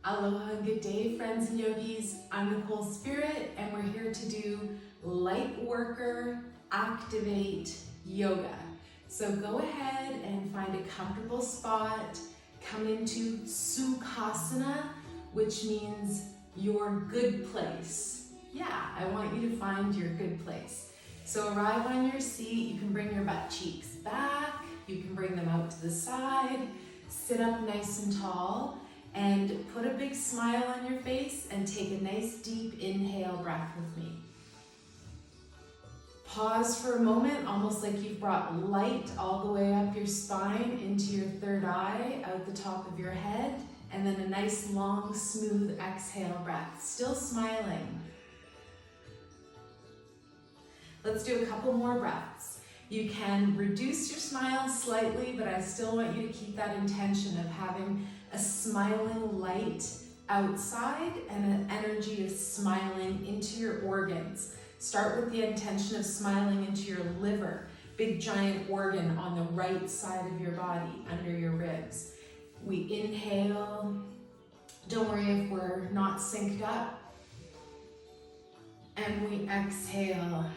Aloha and good day, friends and yogis. I'm Nicole Spirit, and we're here to do Lightworker Activate Yoga. So go ahead and find a comfortable spot. Come into Sukhasana, which means your good place. Yeah, I want you to find your good place. So arrive on your seat. You can bring your butt cheeks back. You can bring them out to the side. Sit up nice and tall. And put a big smile on your face and take a nice deep inhale breath with me. Pause for a moment, almost like you've brought light all the way up your spine into your third eye, out the top of your head, and then a nice long smooth exhale breath, still smiling. Let's do a couple more breaths. You can reduce your smile slightly, but I still want you to keep that intention of having a smiling light outside and an energy of smiling into your organs. Start with the intention of smiling into your liver, big giant organ on the right side of your body, under your ribs. We inhale. Don't worry if we're not synced up. And we exhale.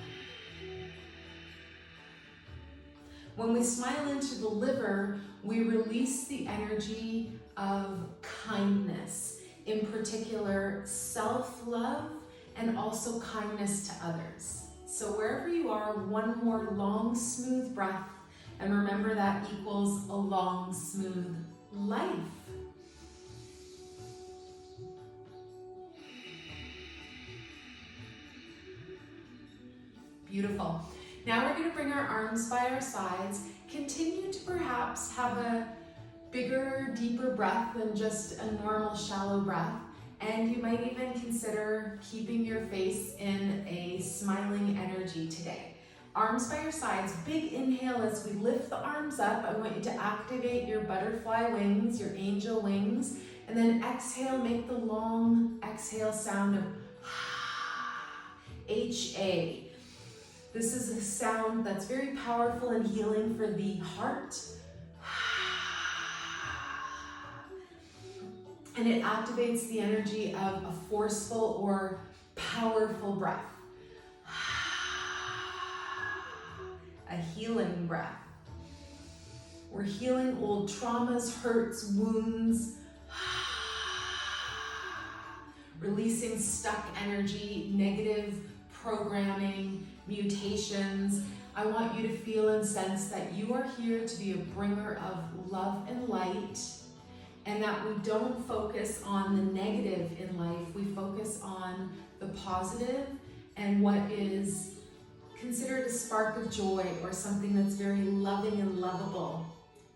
When we smile into the liver, we release the energy of kindness, in particular self-love and also kindness to others. So wherever you are, one more long, smooth breath, and remember that equals a long, smooth life. Beautiful. Now we're going to bring our arms by our sides. Continue to perhaps have a bigger, deeper breath than just a normal shallow breath. And you might even consider keeping your face in a smiling energy today. Arms by your sides, big inhale as we lift the arms up. I want you to activate your butterfly wings, your angel wings, and then exhale, make the long exhale sound of H-A. This is a sound that's very powerful and healing for the heart. And it activates the energy of a forceful or powerful breath. A healing breath. We're healing old traumas, hurts, wounds. Releasing stuck energy, negative programming, mutations. I want you to feel and sense that you are here to be a bringer of love and light, and that we don't focus on the negative in life. We focus on the positive and what is considered a spark of joy or something that's very loving and lovable.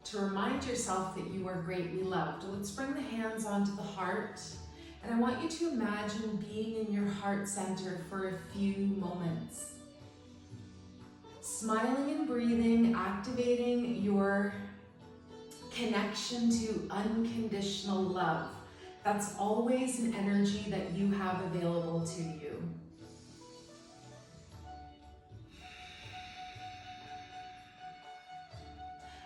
To remind yourself that you are greatly loved. Let's bring the hands onto the heart. And I want you to imagine being in your heart center for a few moments. Smiling and breathing, activating your connection to unconditional love. That's always an energy that you have available to you.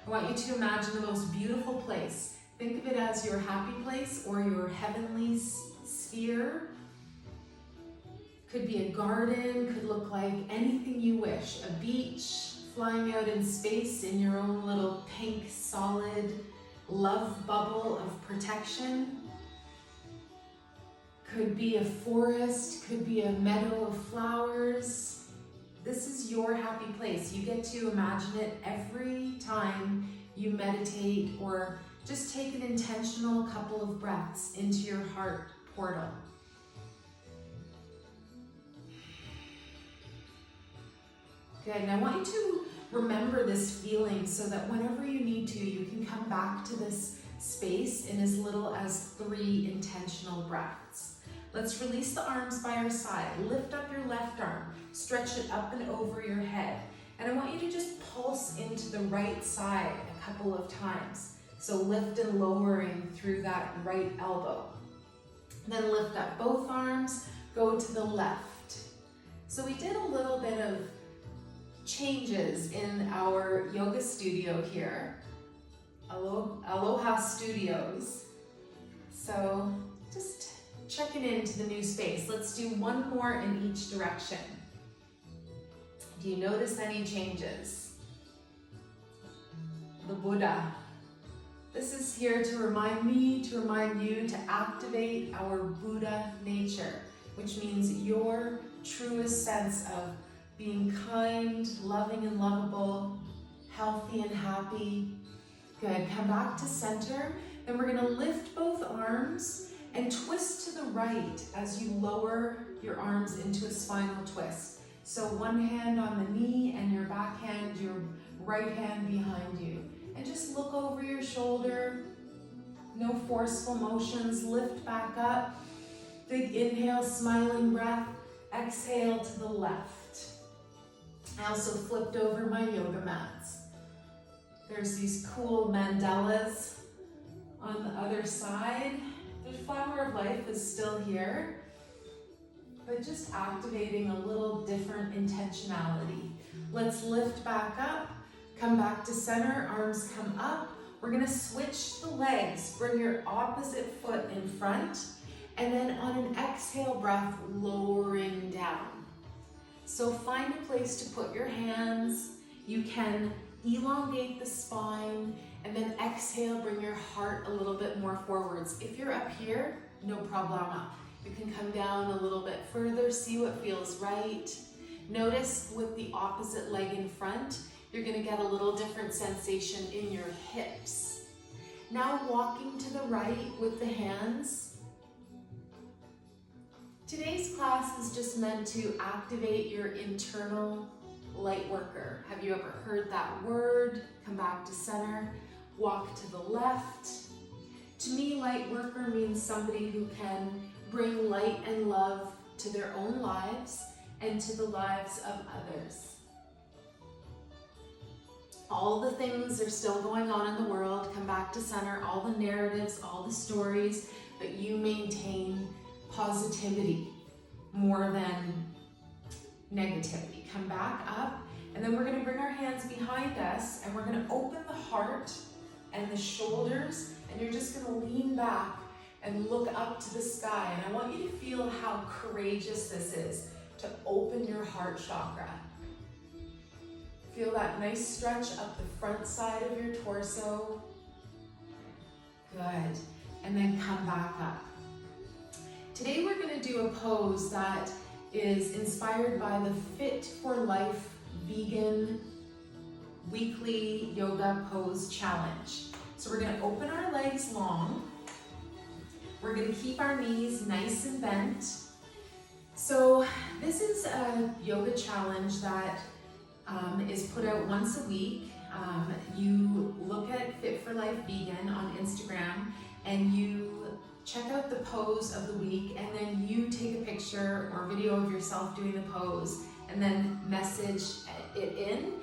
I want you to imagine the most beautiful place. Think of it as your happy place or your heavenly sphere. Could be a garden, could look like anything you wish. A beach, flying out in space in your own little pink, solid love bubble of protection. Could be a forest, could be a meadow of flowers. This is your happy place. You get to imagine it every time you meditate or just take an intentional couple of breaths into your heart portal. Good, and I want you to remember this feeling so that whenever you need to, you can come back to this space in as little as 3 intentional breaths. Let's release the arms by our side. Lift up your left arm, stretch it up and over your head. And I want you to just pulse into the right side a couple of times. So lift and lowering through that right elbow. Then lift up both arms, go to the left. So we did a little bit of changes in our yoga studio here. Aloha Studios. So Just checking into the new space. Let's do one more in each direction. Do you notice any changes? The Buddha. This is here to remind me, to remind you to activate our Buddha nature, which means your truest sense of being kind, loving and lovable, healthy and happy. Good, come back to center. Then we're gonna lift both arms and twist to the right as you lower your arms into a spinal twist. So one hand on the knee and your back hand, your right hand behind you. And just look over your shoulder. No forceful motions, lift back up. Big inhale, smiling breath. Exhale to the left. I also flipped over my yoga mats. There's these cool mandalas on the other side. The flower of life is still here, but just activating a little different intentionality. Let's lift back up, come back to center, arms come up. We're gonna switch the legs. Bring your opposite foot in front, and then on an exhale breath, lowering down. So find a place to put your hands. You can elongate the spine, and then exhale, bring your heart a little bit more forwards. If you're up here, no problema. You can come down a little bit further, see what feels right. Notice with the opposite leg in front, you're gonna get a little different sensation in your hips. Now walking to the right with the hands. Today's class is just meant to activate your internal light worker. Have you ever heard that word? Come back to center, walk to the left. To me, light worker means somebody who can bring light and love to their own lives and to the lives of others. All the things are still going on in the world. Come back to center, all the narratives, all the stories, but you maintain positivity more than negativity. Come back up, and then we're gonna bring our hands behind us, and we're gonna open the heart and the shoulders, and you're just gonna lean back and look up to the sky. And I want you to feel how courageous this is to open your heart chakra. Feel that nice stretch up the front side of your torso. Good, and then come back up. Today we're gonna do a pose that is inspired by the Fit for Life Vegan Weekly Yoga Pose Challenge. So we're gonna open our legs long. We're gonna keep our knees nice and bent. So this is a yoga challenge that is put out once a week. You look at Fit for Life Vegan on Instagram and you check out the pose of the week, and then you take a picture or video of yourself doing the pose and then message it in.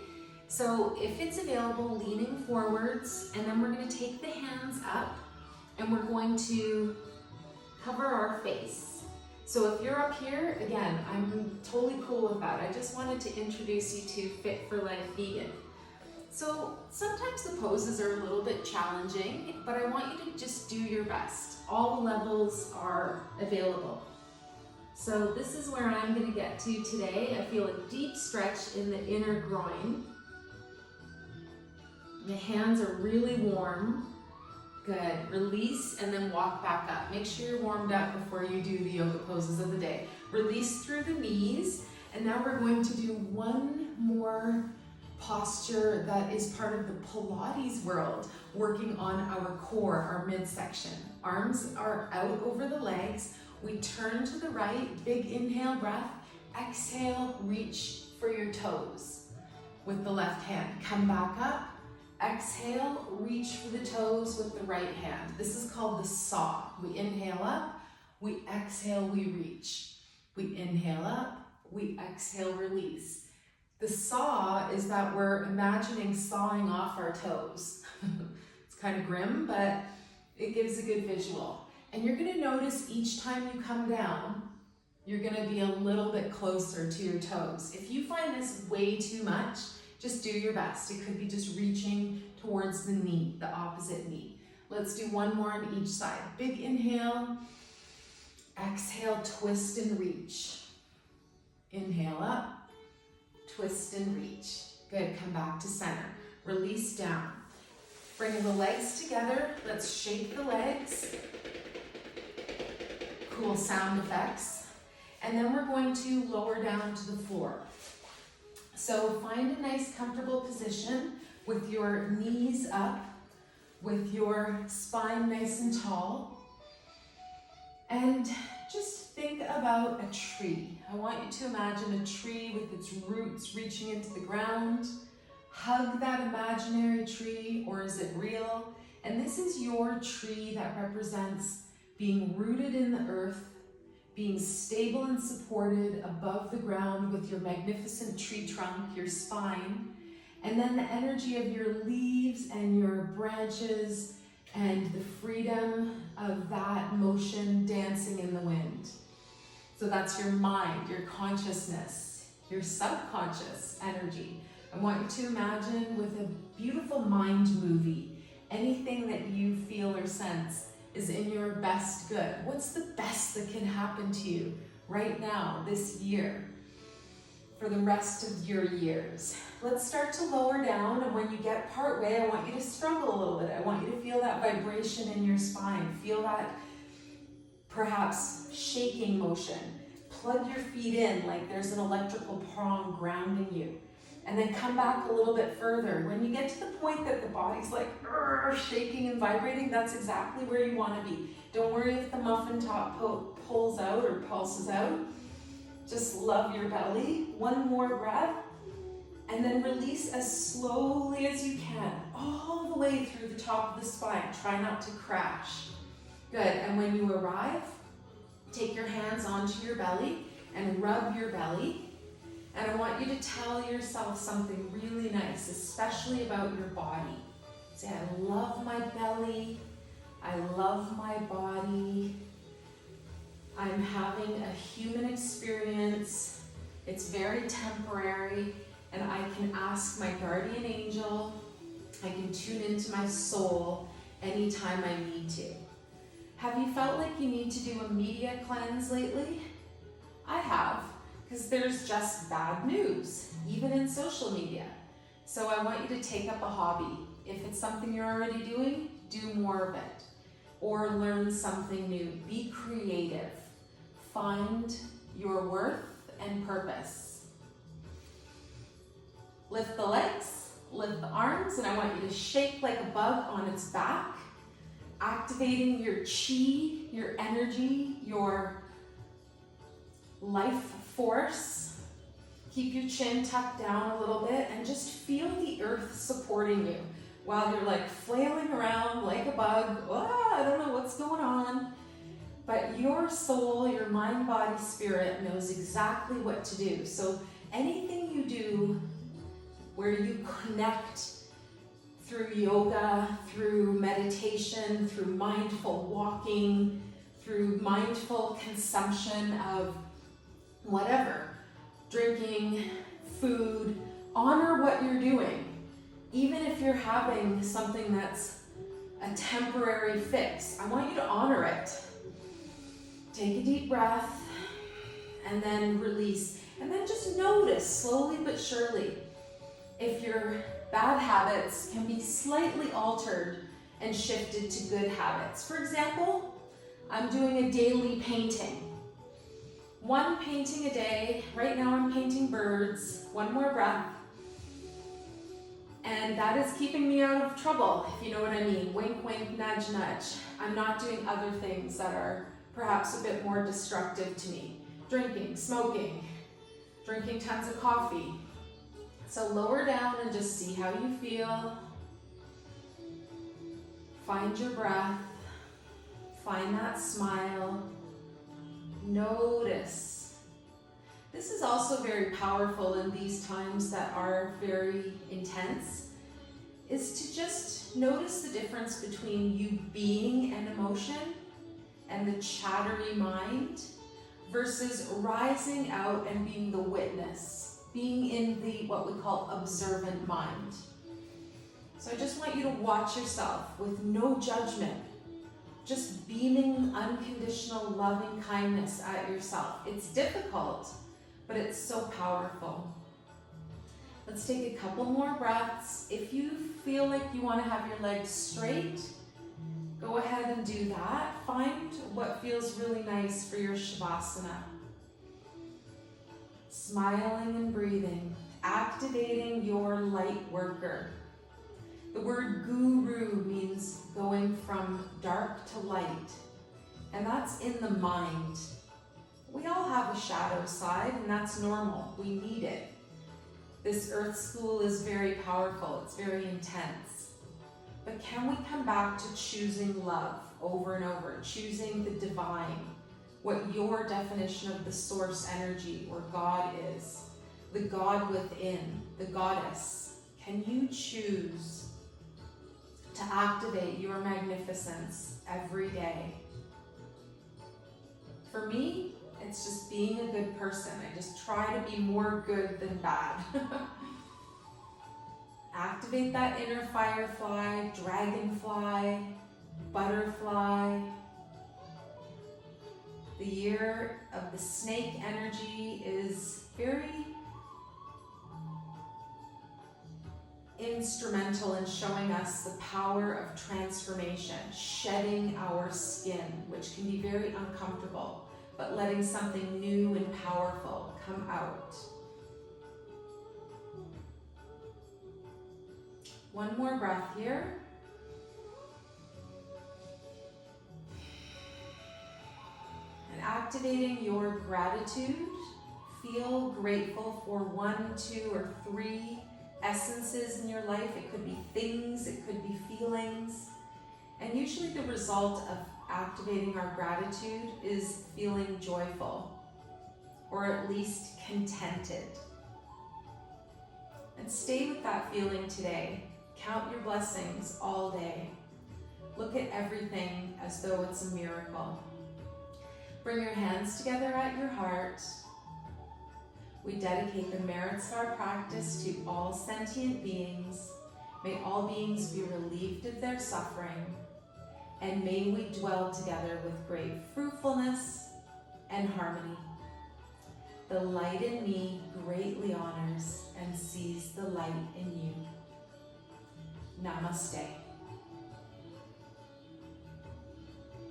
So if it's available, leaning forwards, and then we're going to take the hands up and we're going to cover our face. So if you're up here, again, I'm totally cool with that. I just wanted to introduce you to Fit for Life Vegan. So sometimes the poses are a little bit challenging, but I want you to just do your best. All the levels are available. So this is where I'm going to get to today. I feel a deep stretch in the inner groin. The hands are really warm. Good. Release and then walk back up. Make sure you're warmed up before you do the yoga poses of the day. Release through the knees, and now we're going to do one more posture that is part of the Pilates world, working on our core, our midsection. Arms are out over the legs. We turn to the right, big inhale breath. Exhale, reach for your toes with the left hand. Come back up. Exhale, reach for the toes with the right hand. This is called the saw. We inhale up, we exhale, we reach. We inhale up, we exhale, release. The saw is that we're imagining sawing off our toes. It's kind of grim, but it gives a good visual. And you're gonna notice each time you come down, you're gonna be a little bit closer to your toes. If you find this way too much, just do your best. It could be just reaching towards the knee, the opposite knee. Let's do one more on each side. Big inhale, Exhale, twist and reach. Inhale up, twist and reach. Good, come back to center. Release down. Bring the legs together. Let's shake the legs. Cool sound effects. And then we're going to lower down to the floor. So find a nice comfortable position with your knees up, with your spine nice and tall. And just think about a tree. I want you to imagine a tree with its roots reaching into the ground. Hug that imaginary tree, or is it real? And this is your tree that represents being rooted in the earth, being stable and supported above the ground with your magnificent tree trunk, your spine, and then the energy of your leaves and your branches and the freedom of that motion dancing in the wind. So that's your mind, your consciousness, your subconscious energy. I want you to imagine with a beautiful mind movie, anything that you feel or sense is in your best good. What's the best that can happen to you right now, this year, for the rest of your years? Let's start to lower down, and when you get part way, I want you to struggle a little bit. I want you to feel that vibration in your spine. Feel that perhaps shaking motion. Plug your feet in like there's an electrical prong grounding you. And then come back a little bit further. When you get to the point that the body's like shaking and vibrating, that's exactly where you want to be. Don't worry if the muffin top pulls out or pulses out. Just love your belly. One more breath. And then release as slowly as you can, all the way through the top of the spine. Try not to crash. Good, and when you arrive, take your hands onto your belly and rub your belly. And I want you to tell yourself something really nice, especially about your body. Say, I love my belly. I love my body. I'm having a human experience. It's very temporary, and I can ask my guardian angel. I can tune into my soul anytime I need to. Have you felt like you need to do a media cleanse lately? I have. Because there's just bad news, even in social media. So I want you to take up a hobby. If it's something you're already doing, do more of it. Or learn something new. Be creative. Find your worth and purpose. Lift the legs, lift the arms, and I want you to shake like a bug on its back, activating your chi, your energy, your life force. Keep your chin tucked down a little bit and just feel the earth supporting you while you're like flailing around like a bug. Oh, I don't know what's going on. But your soul, your mind, body, spirit knows exactly what to do. So anything you do where you connect through yoga, through meditation, through mindful walking, through mindful consumption of whatever, drinking, food, honor what you're doing. Even if you're having something that's a temporary fix, I want you to honor it. Take a deep breath and then release. And then just notice slowly but surely if your bad habits can be slightly altered and shifted to good habits. For example, I'm doing a daily painting. One painting a day. Right now I'm painting birds. One more breath. And that is keeping me out of trouble, if you know what I mean. Wink, wink, nudge, nudge. I'm not doing other things that are perhaps a bit more destructive to me. Drinking, smoking, drinking tons of coffee. So lower down and just see how you feel. Find your breath. Find that smile. Notice. This is also very powerful in these times that are very intense, is to just notice the difference between you being an emotion and the chattery mind versus rising out and being the witness, being in the what we call observant mind. So I just want you to watch yourself with no judgment. just beaming unconditional loving kindness at yourself. It's difficult, but it's so powerful. Let's take a couple more breaths. If you feel like you want to have your legs straight, go ahead and do that. Find what feels really nice for your Shavasana. Smiling and breathing, activating your light worker. The word guru means going from dark to light, and that's in the mind. We all have a shadow side, and that's normal. We need it. This earth school is very powerful. It's very intense. But can we come back to choosing love over and over, choosing the divine, what your definition of the source energy or God is, the God within, the goddess? Can you choose to activate your magnificence every day? For me, it's just being a good person. I just try to be more good than bad. Activate that inner firefly, dragonfly, butterfly. The year of the snake energy is very instrumental in showing us the power of transformation, shedding our skin, which can be very uncomfortable, but letting something new and powerful come out. One more breath here. And activating your gratitude, feel grateful for 1, 2, or 3 essences in your life. It could be things, it could be feelings. And usually the result of activating our gratitude is feeling joyful, or at least contented. And stay with that feeling today. Count your blessings all day. Look at everything as though it's a miracle. Bring your hands together at your heart. We dedicate the Merit Star practice to all sentient beings. May all beings be relieved of their suffering, and may we dwell together with great fruitfulness and harmony. The light in me greatly honors and sees the light in you. Namaste.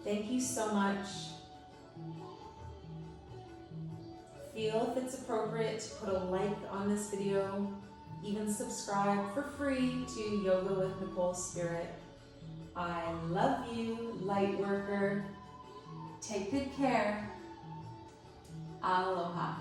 Thank you so much. Feel if it's appropriate to put a like on this video, even subscribe for free to Yoga with Nicole Spirit. I love you, Lightworker. Take good care. Aloha.